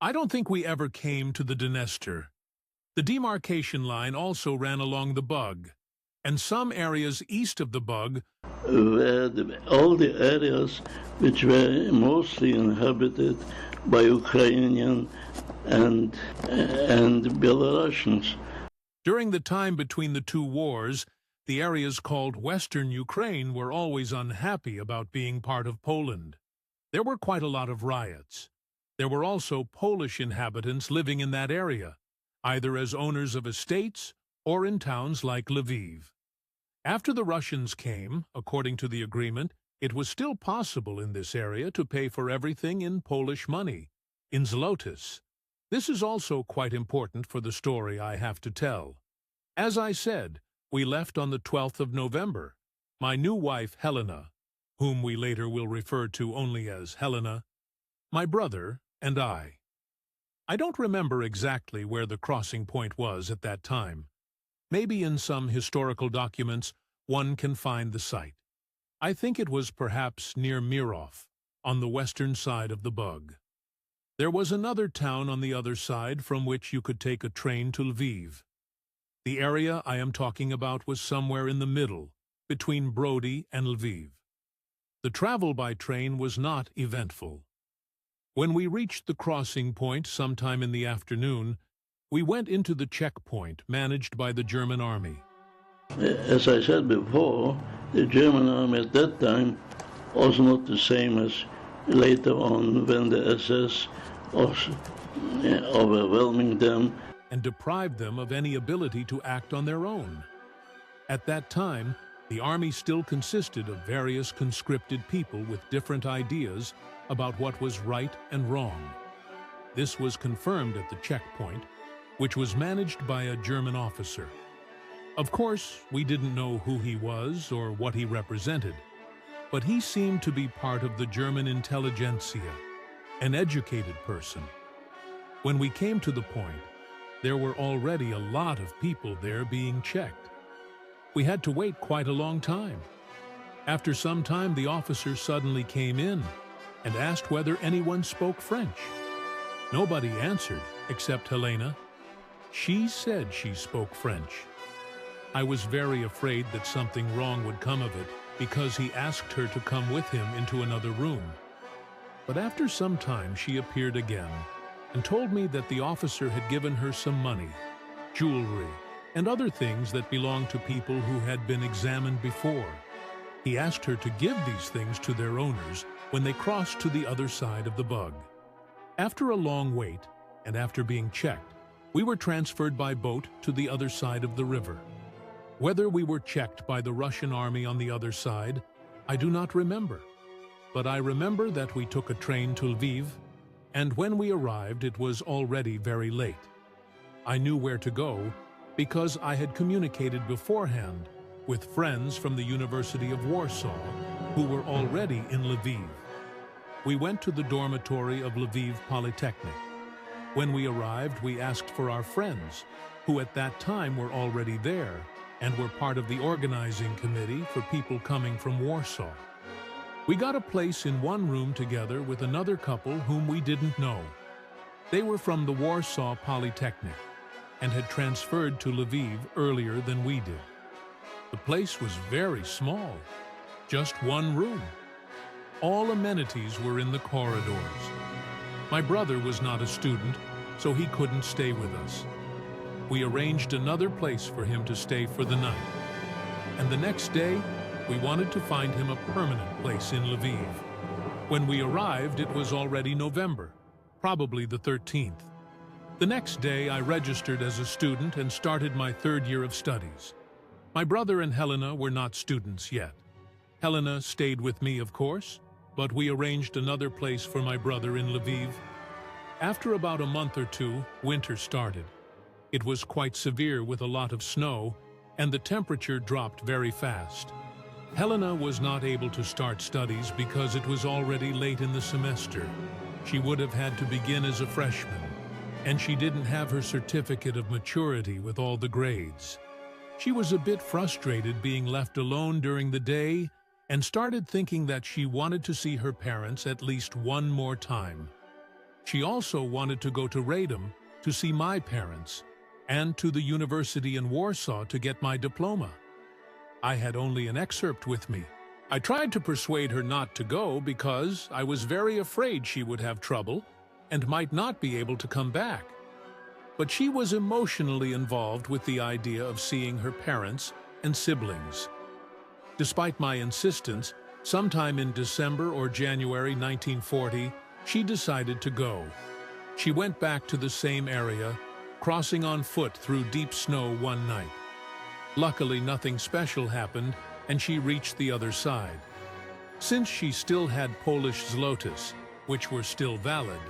I don't think we ever came to the Dniester. The demarcation line also ran along the Bug, and some areas east of the Bug were all the areas which were mostly inhabited by Ukrainian and Belarusians. During the time between the two wars, the areas called Western Ukraine were always unhappy about being part of Poland. There were quite a lot of riots. There were also Polish inhabitants living in that area, either as owners of estates or in towns like Lviv. After the Russians came, according to the agreement, it was still possible in this area to pay for everything in Polish money, in Zlotys. This is also quite important for the story I have to tell. As I said, we left on the 12th of November. My new wife, Helena, whom we later will refer to only as Helena, my brother, and I. I don't remember exactly where the crossing point was at that time. Maybe in some historical documents one can find the site. I think it was perhaps near Mirov, on the western side of the Bug. There was another town on the other side from which you could take a train to Lviv. The area I am talking about was somewhere in the middle, between Brody and Lviv. The travel by train was not eventful. When we reached the crossing point sometime in the afternoon, we went into the checkpoint managed by the German army. As I said before, the German army at that time was not the same as later on when the SS was overwhelming them And deprived them of any ability to act on their own. At that time, the army still consisted of various conscripted people with different ideas about what was right and wrong. This was confirmed at the checkpoint, which was managed by a German officer. Of course, we didn't know who he was or what he represented, but he seemed to be part of the German intelligentsia, an educated person. When we came to the point, there were already a lot of people there being checked. We had to wait quite a long time. After some time, the officer suddenly came in and asked whether anyone spoke French. Nobody answered except Helena. She said she spoke French. I was very afraid that something wrong would come of it because he asked her to come with him into another room. But after some time she appeared again and told me that the officer had given her some money, jewelry, and other things that belonged to people who had been examined before. He asked her to give these things to their owners when they crossed to the other side of the Bug. After a long wait, and after being checked, we were transferred by boat to the other side of the river. Whether we were checked by the Russian army on the other side, I do not remember. But I remember that we took a train to Lviv, and when we arrived it was already very late. I knew where to go because I had communicated beforehand with friends from the University of Warsaw who were already in Lviv. We went to the dormitory of Lviv Polytechnic. When we arrived, we asked for our friends, who at that time were already there and were part of the organizing committee for people coming from Warsaw. We got a place in one room together with another couple whom we didn't know. They were from the Warsaw Polytechnic and had transferred to Lviv earlier than we did. The place was very small, just one room. All amenities were in the corridors. My brother was not a student, so he couldn't stay with us. We arranged another place for him to stay for the night. And the next day, we wanted to find him a permanent place in Lviv. When we arrived, it was already November, probably the 13th. The next day, I registered as a student and started my third year of studies. My brother and Helena were not students yet. Helena stayed with me, of course, but we arranged another place for my brother in Lviv. After about a month or two, winter started. It was quite severe with a lot of snow, and the temperature dropped very fast. Helena was not able to start studies because it was already late in the semester. She would have had to begin as a freshman, and she didn't have her certificate of maturity with all the grades. She was a bit frustrated being left alone during the day and started thinking that she wanted to see her parents at least one more time. She also wanted to go to Radom to see my parents and to the university in Warsaw to get my diploma. I had only an excerpt with me. I tried to persuade her not to go because I was very afraid she would have trouble and might not be able to come back. But she was emotionally involved with the idea of seeing her parents and siblings. Despite my insistence, sometime in December or January 1940, she decided to go. She went back to the same area, crossing on foot through deep snow one night. Luckily, nothing special happened, and she reached the other side. Since she still had Polish Zlotys, which were still valid,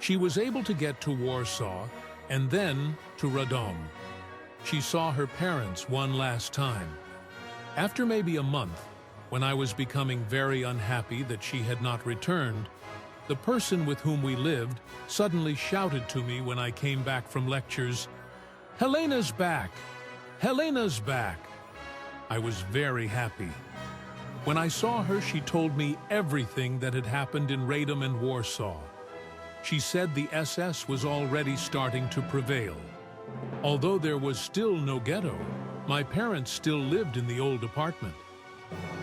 she was able to get to Warsaw and then to Radom. She saw her parents one last time. After maybe a month, when I was becoming very unhappy that she had not returned, the person with whom we lived suddenly shouted to me when I came back from lectures, "Helena's back! Helena's back!" I was very happy. When I saw her, she told me everything that had happened in Radom and Warsaw. She said the SS was already starting to prevail. Although there was still no ghetto, my parents still lived in the old apartment.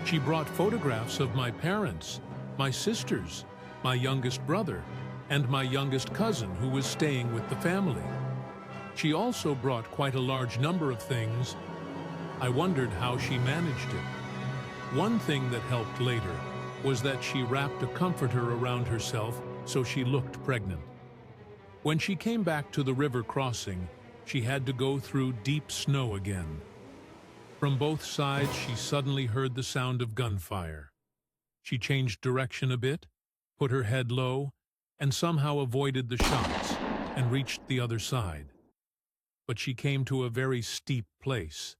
She brought photographs of my parents, my sisters, my youngest brother, and my youngest cousin who was staying with the family. She also brought quite a large number of things. I wondered how she managed it. One thing that helped later was that she wrapped a comforter around herself so she looked pregnant. When she came back to the river crossing, she had to go through deep snow again. From both sides, she suddenly heard the sound of gunfire. She changed direction a bit, put her head low, and somehow avoided the shots and reached the other side. But she came to a very steep place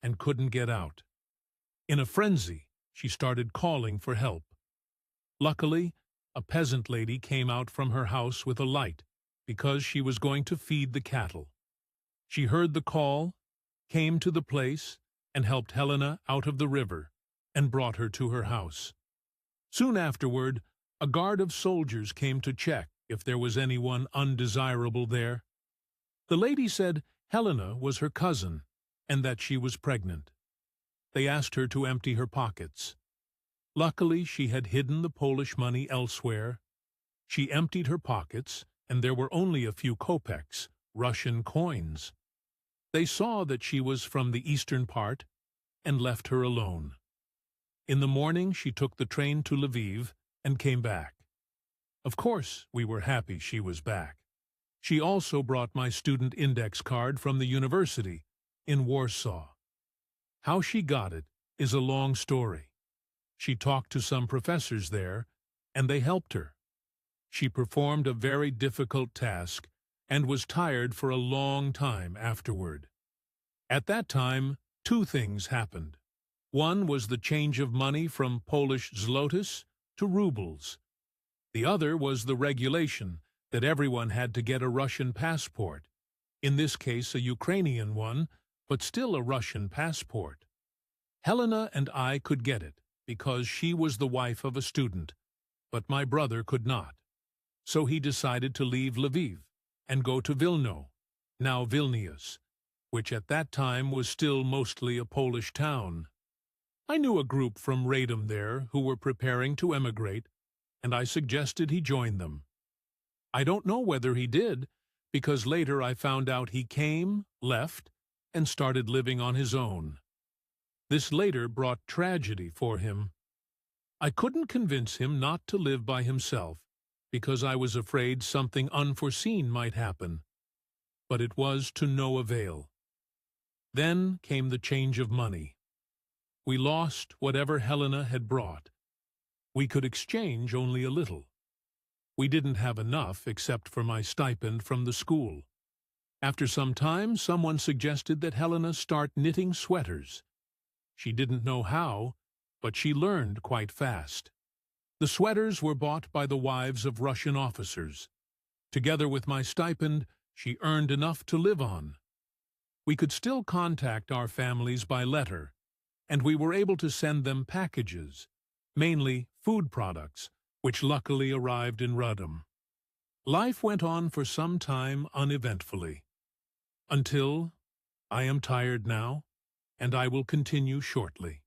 and couldn't get out. In a frenzy, she started calling for help. Luckily, a peasant lady came out from her house with a light because she was going to feed the cattle. She heard the call, came to the place, and helped Helena out of the river and brought her to her house. Soon afterward, a guard of soldiers came to check if there was anyone undesirable there. The lady said Helena was her cousin and that she was pregnant. They asked her to empty her pockets. Luckily, she had hidden the Polish money elsewhere. She emptied her pockets, and there were only a few kopecks, Russian coins. They saw that she was from the eastern part and left her alone. In the morning, she took the train to Lviv and came back. Of course, we were happy she was back. She also brought my student index card from the university in Warsaw. How she got it is a long story. She talked to some professors there, and they helped her. She performed a very difficult task and was tired for a long time afterward. At that time, two things happened. One was the change of money from Polish Zlotys to rubles. The other was the regulation that everyone had to get a Russian passport, in this case a Ukrainian one, but still a Russian passport. Helena and I could get it because she was the wife of a student, but my brother could not. So he decided to leave Lviv and go to Vilno, now Vilnius, which at that time was still mostly a Polish town. I knew a group from Radom there who were preparing to emigrate, and I suggested he join them. I don't know whether he did, because later I found out he came, left, and started living on his own. This later brought tragedy for him. I couldn't convince him not to live by himself, because I was afraid something unforeseen might happen. But it was to no avail. Then came the change of money. We lost whatever Helena had brought. We could exchange only a little. We didn't have enough except for my stipend from the school. After some time, someone suggested that Helena start knitting sweaters. She didn't know how, but she learned quite fast. The sweaters were bought by the wives of Russian officers. Together with my stipend, she earned enough to live on. We could still contact our families by letter, and we were able to send them packages, mainly food products, which luckily arrived in Radom. Life went on for some time uneventfully, until I am tired now, and I will continue shortly.